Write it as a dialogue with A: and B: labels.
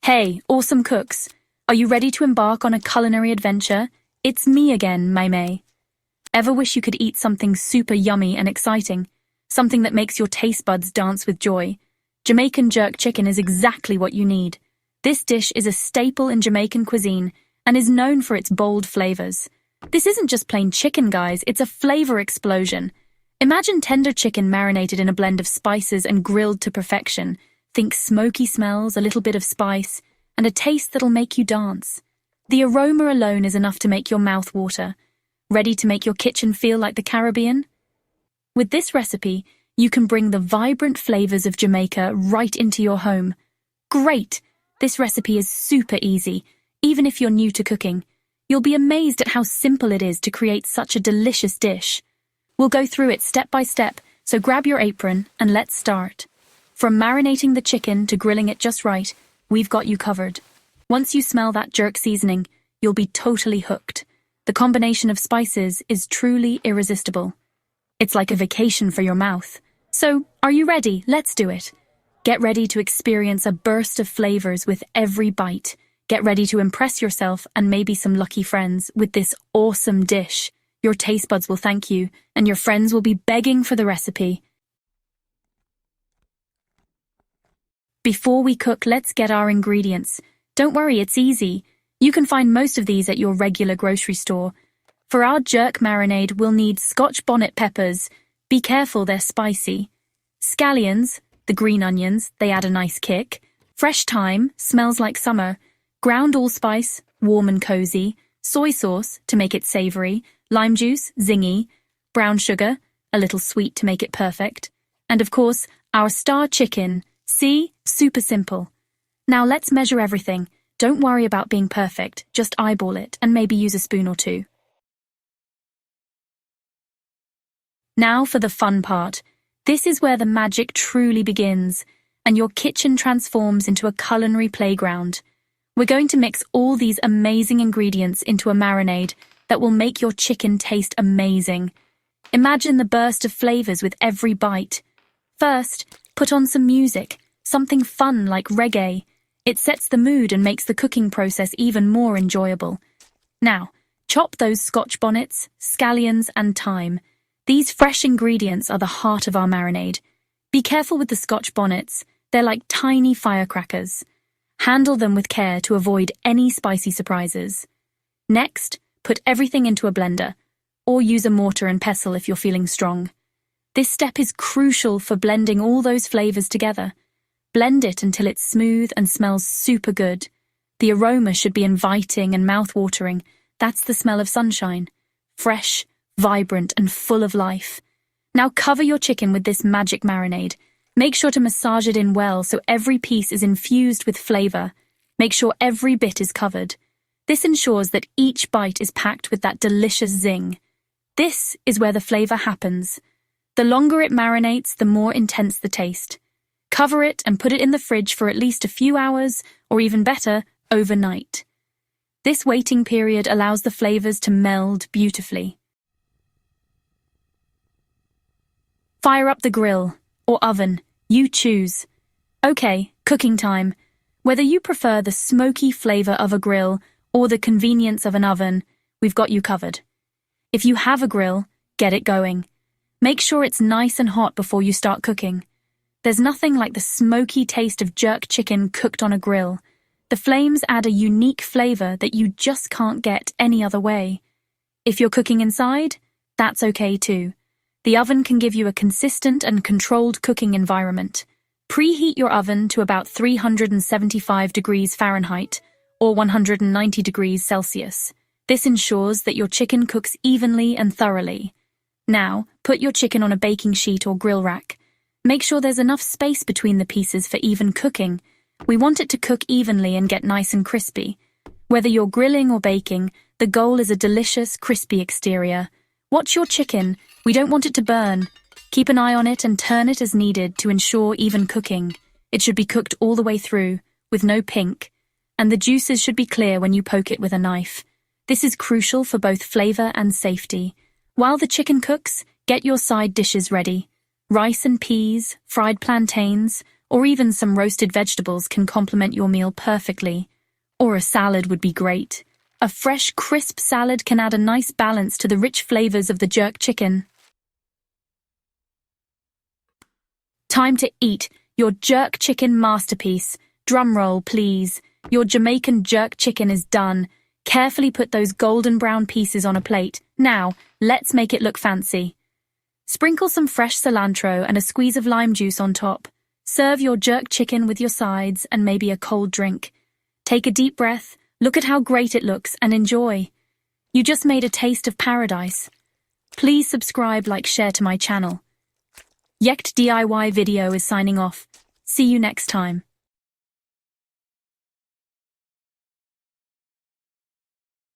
A: Hey, awesome cooks! Are you ready to embark on a culinary adventure? It's me again, May. Ever wish you could eat something super yummy and exciting? Something that makes your taste buds dance with joy? Jamaican Jerk Chicken is exactly what you need. This dish is a staple in Jamaican cuisine and is known for its bold flavors. This isn't just plain chicken, guys, it's a flavor explosion. Imagine tender chicken marinated in a blend of spices and grilled to perfection. Think smoky smells, a little bit of spice, and a taste that'll make you dance. The aroma alone is enough to make your mouth water. Ready to make your kitchen feel like the Caribbean? With this recipe, you can bring the vibrant flavors of Jamaica right into your home. Great! This recipe is super easy, even if you're new to cooking. You'll be amazed at how simple it is to create such a delicious dish. We'll go through it step by step, so grab your apron and let's start. From marinating the chicken to grilling it just right, we've got you covered. Once you smell that jerk seasoning, you'll be totally hooked. The combination of spices is truly irresistible. It's like a vacation for your mouth. So, are you ready? Let's do it. Get ready to experience a burst of flavors with every bite. Get ready to impress yourself and maybe some lucky friends with this awesome dish. Your taste buds will thank you, and your friends will be begging for the recipe. Before we cook, let's get our ingredients. Don't worry, it's easy. You can find most of these at your regular grocery store. For our jerk marinade, we'll need Scotch bonnet peppers. Be careful, they're spicy. Scallions, the green onions, they add a nice kick. Fresh thyme, smells like summer. Ground allspice, warm and cozy. Soy sauce, to make it savory. Lime juice, zingy. Brown sugar, a little sweet to make it perfect. And of course, our star chicken. See? Super simple. Now let's measure everything. Don't worry about being perfect, just eyeball it and maybe use a spoon or two. Now for the fun part. This is where the magic truly begins, and your kitchen transforms into a culinary playground. We're going to mix all these amazing ingredients into a marinade that will make your chicken taste amazing. Imagine the burst of flavors with every bite. First, put on some music, something fun like reggae. It sets the mood and makes the cooking process even more enjoyable. Now, chop those Scotch bonnets, scallions, and thyme. These fresh ingredients are the heart of our marinade. Be careful with the Scotch bonnets, they're like tiny firecrackers. Handle them with care to avoid any spicy surprises. Next, put everything into a blender, or use a mortar and pestle if you're feeling strong. This step is crucial for blending all those flavors together. Blend it until it's smooth and smells super good. The aroma should be inviting and mouth-watering. That's the smell of sunshine. Fresh, vibrant, and full of life. Now cover your chicken with this magic marinade. Make sure to massage it in well so every piece is infused with flavor. Make sure every bit is covered. This ensures that each bite is packed with that delicious zing. This is where the flavor happens. The longer it marinates, the more intense the taste. Cover it and put it in the fridge for at least a few hours, or even better, overnight. This waiting period allows the flavors to meld beautifully. Fire up the grill, or oven, you choose. Okay, cooking time. Whether you prefer the smoky flavor of a grill or the convenience of an oven, we've got you covered. If you have a grill, get it going. Make sure it's nice and hot before you start cooking. There's nothing like the smoky taste of jerk chicken cooked on a grill. The flames add a unique flavor that you just can't get any other way. If you're cooking inside, that's okay too. The oven can give you a consistent and controlled cooking environment. Preheat your oven to about 375 degrees Fahrenheit or 190 degrees Celsius. This ensures that your chicken cooks evenly and thoroughly. Now, put your chicken on a baking sheet or grill rack. Make sure there's enough space between the pieces for even cooking. We want it to cook evenly and get nice and crispy. Whether you're grilling or baking, the goal is a delicious, crispy exterior. Watch your chicken. We don't want it to burn. Keep an eye on it and turn it as needed to ensure even cooking. It should be cooked all the way through, with no pink, and the juices should be clear when you poke it with a knife. This is crucial for both flavor and safety. While the chicken cooks, get your side dishes ready. Rice and peas, fried plantains, or even some roasted vegetables can complement your meal perfectly. Or a salad would be great. A fresh, crisp salad can add a nice balance to the rich flavors of the jerk chicken. Time to eat your jerk chicken masterpiece. Drum roll, please. Your Jamaican jerk chicken is done. Carefully put those golden brown pieces on a plate. Now, let's make it look fancy. Sprinkle some fresh cilantro and a squeeze of lime juice on top. Serve your jerk chicken with your sides and maybe a cold drink. Take a deep breath, look at how great it looks, and enjoy. You just made a taste of paradise. Please subscribe, like, share to my channel. Jecht DIY video is signing off. See you next time.